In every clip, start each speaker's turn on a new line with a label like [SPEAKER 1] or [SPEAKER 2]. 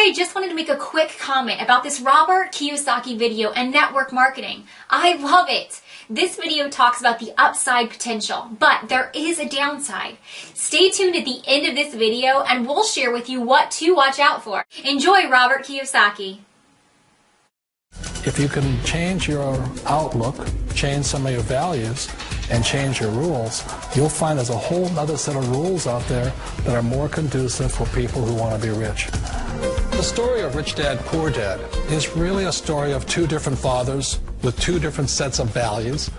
[SPEAKER 1] Hey, just wanted to make a quick comment about this Roberty Kiyosaki video and network marketing. I love it. This video talks about the upside potential, but there is a downside. Stay tuned at the end of this video and we'll share with you what to watch out for. Enjoy Roberty Kiyosaki.
[SPEAKER 2] If you can change your outlook, change some of your values, and change your rules, you'll find there's a whole other set of rules out there that are more conducive for people who want to be rich. The story of Rich Dad, Poor Dad is really a story of two different fathers with two different sets of values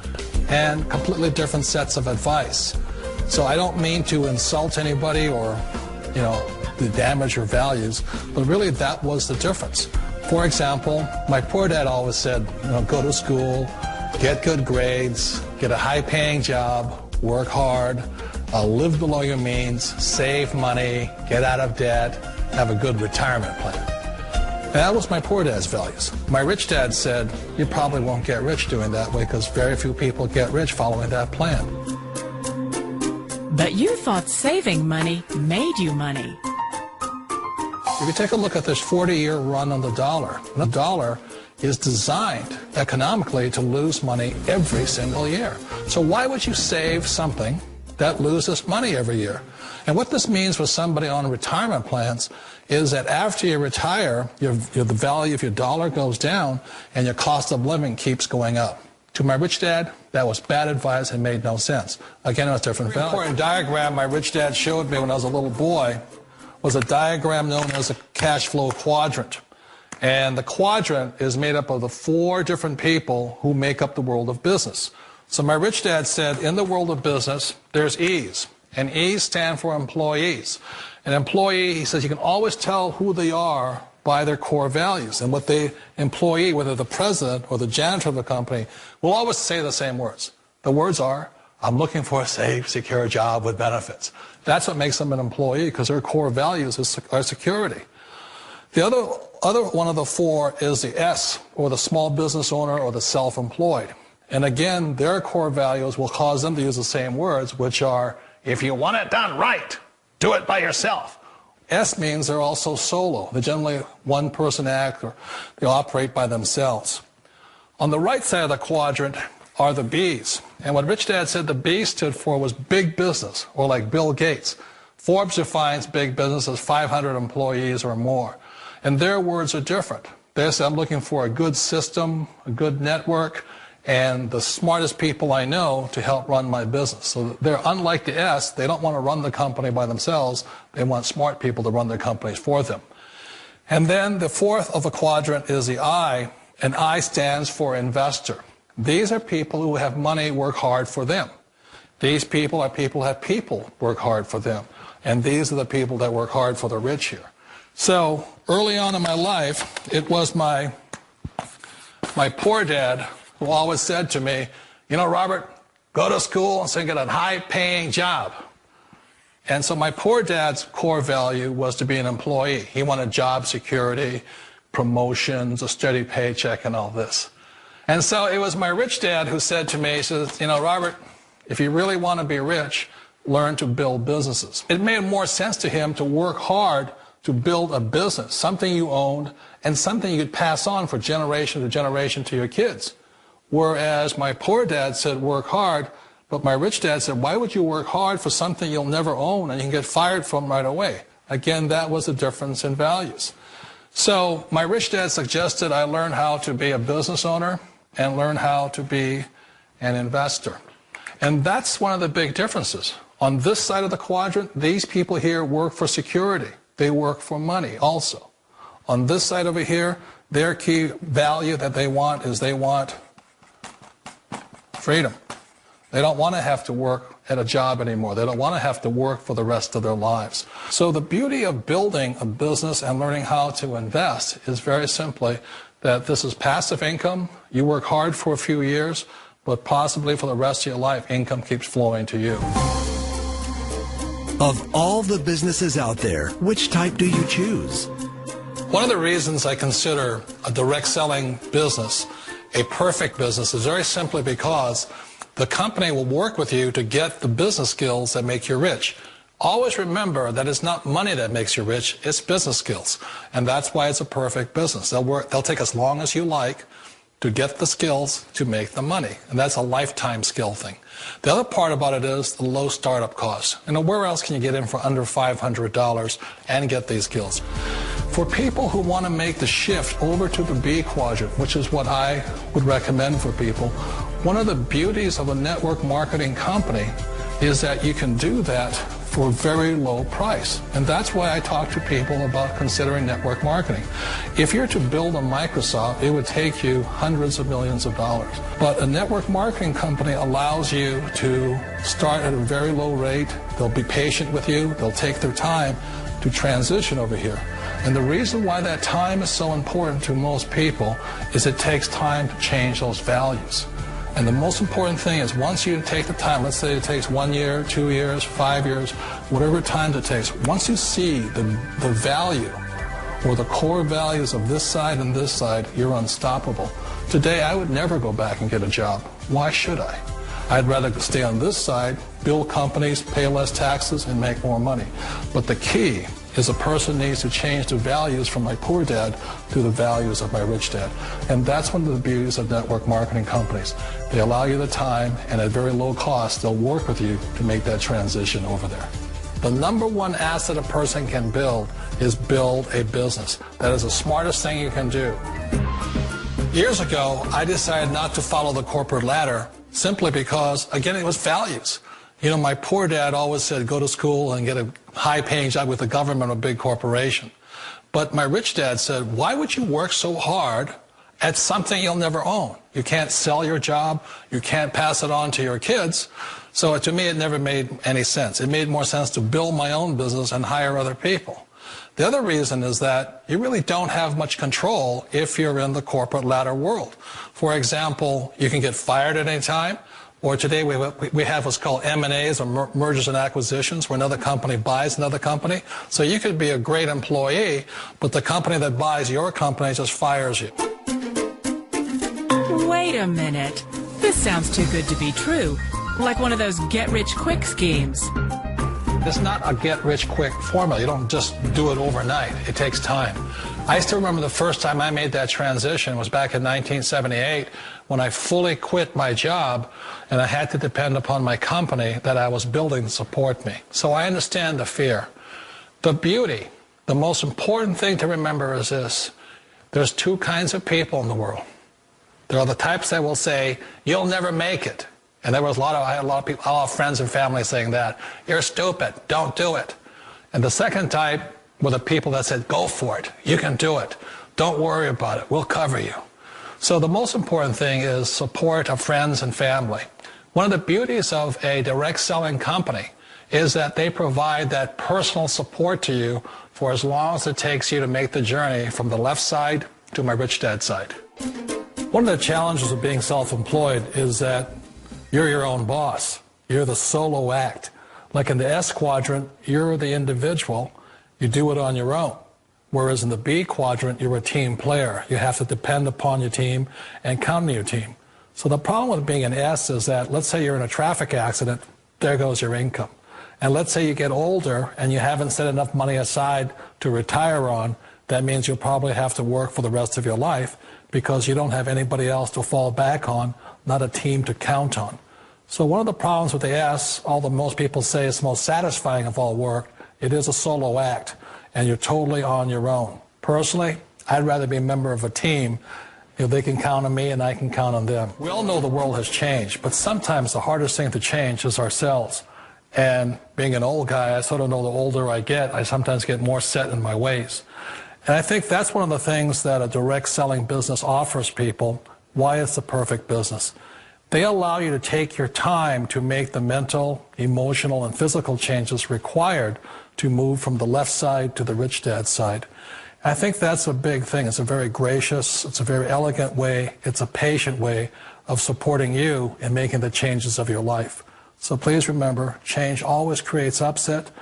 [SPEAKER 2] and completely different sets of advice. So I don't mean to insult anybody or, to damage your values, but really that was the difference. For example, my poor dad always said, go to school, get good grades, get a high-paying job, work hard, live below your means, save money, get out of debt, have a good retirement plan. And that was my poor dad's values. My rich dad said, you probably won't get rich doing that way because very few people get rich following that plan.
[SPEAKER 3] But you thought saving money made you money.
[SPEAKER 2] If you take a look at this 40-year run on the dollar is designed economically to lose money every single year. So why would you save something that loses money every year? And what this means for somebody on retirement plans is that after you retire, the value of your dollar goes down and your cost of living keeps going up. To my rich dad, that was bad advice and made no sense. Again, it was different value. An important diagram my rich dad showed me when I was a little boy was a diagram known as a cash flow quadrant. And the quadrant is made up of the four different people who make up the world of business. So my rich dad said, in the world of business, there's E's. And E's stand for employees. An employee, he says, you can always tell who they are by their core values. And what the employee, whether the president or the janitor of the company, will always say the same words. The words are, I'm looking for a safe, secure job with benefits. That's what makes them an employee, because their core values are security. The other one of the four is the S, or the small business owner or the self-employed. And again, their core values will cause them to use the same words, which are, if you want it done right, do it by yourself. S means they're also solo. They're generally one-person act, or they operate by themselves. On the right side of the quadrant are the B's. And what Rich Dad said the B stood for was big business, or like Bill Gates. Forbes defines big business as 500 employees or more. And their words are different. They say, I'm looking for a good system, a good network, and the smartest people I know to help run my business. So they're unlike the S. They don't want to run the company by themselves. They want smart people to run their companies for them. And then the fourth of the quadrant is the I, and I stands for investor. These are people who have money work hard for them. These people are people who have people work hard for them. And these are the people that work hard for the rich here. So early on in my life, it was my poor dad who always said to me, Robert, go to school and so get a high-paying job. And so my poor dad's core value was to be an employee. He wanted job security, promotions, a steady paycheck, and all this. And so it was my rich dad who said to me, he says, Robert, if you really want to be rich, learn to build businesses. It made more sense to him to work hard to build a business, something you owned, and something you could pass on for generation to generation to your kids. Whereas my poor dad said work hard, but my rich dad said, why would you work hard for something you'll never own and you can get fired from right away? Again, that was the difference in values. So my rich dad suggested I learn how to be a business owner and learn how to be an investor. And that's one of the big differences. On this side of the quadrant, these people here work for security. They work for money also. On this side over here, their key value that they want is they want freedom. They don't want to have to work at a job anymore. They don't want to have to work for the rest of their lives. So the beauty of building a business and learning how to invest is very simply that this is passive income. You work hard for a few years, but possibly for the rest of your life, income keeps flowing to you.
[SPEAKER 4] Of all the businesses out there, which type do you choose?
[SPEAKER 2] One of the reasons I consider a direct selling business a perfect business is very simply because the company will work with you to get the business skills that make you rich. Always remember that it's not money that makes you rich, it's business skills. And that's why it's a perfect business. They'll take as long as you like to get the skills to make the money. And that's a lifetime skill thing. The other part about it is the low startup cost. Where else can you get in for under $500 and get these skills? For people who want to make the shift over to the B quadrant, which is what I would recommend for people, one of the beauties of a network marketing company is that you can do that for a very low price. And that's why I talk to people about considering network marketing. If you're to build a Microsoft, it would take you hundreds of millions of dollars. But a network marketing company allows you to start at a very low rate. They'll be patient with you. They'll take their time to transition over here. And the reason why that time is so important to most people is it takes time to change those values. And the most important thing is once you take the time, let's say it takes 1 year, 2 years, 5 years, whatever time it takes, once you see the value or the core values of this side and this side, you're unstoppable. Today, I would never go back and get a job. Why should I? I'd rather stay on this side, build companies, pay less taxes, and make more money. But the key is a person needs to change the values from my poor dad to the values of my rich dad. And that's one of the beauties of network marketing companies. They allow you the time, and at very low cost, they'll work with you to make that transition over there. The number one asset a person can build is build a business. That is the smartest thing you can do. Years ago, I decided not to follow the corporate ladder simply because, again, it was values. My poor dad always said, go to school and get a high-paying job with the government or a big corporation. But my rich dad said, why would you work so hard at something you'll never own? You can't sell your job. You can't pass it on to your kids. So to me, it never made any sense. It made more sense to build my own business and hire other people. The other reason is that you really don't have much control if you're in the corporate ladder world. For example, you can get fired at any time. Or today we have what's called M&As, or mergers and acquisitions, where another company buys another company. So you could be a great employee, but the company that buys your company just fires you.
[SPEAKER 3] Wait a minute. This sounds too good to be true. Like one of those get-rich-quick schemes.
[SPEAKER 2] It's not a get-rich-quick formula. You don't just do it overnight. It takes time. I still remember the first time I made that transition was back in 1978 when I fully quit my job and I had to depend upon my company that I was building to support me. So I understand the fear. The beauty, the most important thing to remember is this. There's two kinds of people in the world. There are the types that will say, you'll never make it. And I had a lot of people, a lot of friends and family saying that. You're stupid. Don't do it. And the second type were the people that said, go for it. You can do it. Don't worry about it. We'll cover you. So the most important thing is support of friends and family. One of the beauties of a direct selling company is that they provide that personal support to you for as long as it takes you to make the journey from the left side to my rich dad side. One of the challenges of being self-employed is that you're your own boss. You're the solo act. Like in the S quadrant, you're the individual. You do it on your own. Whereas in the B quadrant, you're a team player. You have to depend upon your team and count on your team. So the problem with being an S is that, let's say you're in a traffic accident, there goes your income. And let's say you get older and you haven't set enough money aside to retire on, that means you'll probably have to work for the rest of your life because you don't have anybody else to fall back on, not a team to count on. So one of the problems with the S, although most people say it's the most satisfying of all work, it is a solo act, and you're totally on your own. Personally, I'd rather be a member of a team if they can count on me and I can count on them. We all know the world has changed, but sometimes the hardest thing to change is ourselves. And being an old guy, I sort of know the older I get, I sometimes get more set in my ways. And I think that's one of the things that a direct selling business offers people, why it's the perfect business. They allow you to take your time to make the mental, emotional, and physical changes required to move from the left side to the rich dad side. I think that's a big thing. It's a very gracious, it's a very elegant way, it's a patient way of supporting you in making the changes of your life. So please remember, change always creates upset,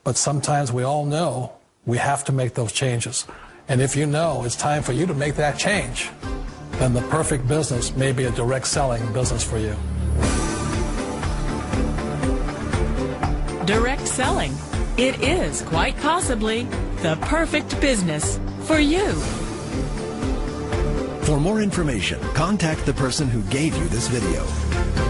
[SPEAKER 2] but sometimes we all know we have to make those changes. And if you know it's time for you to make that change, then the perfect business may be a direct selling business for you.
[SPEAKER 3] direct selling. It is, quite possibly, the perfect business for you.
[SPEAKER 4] For more information, contact the person who gave you this video.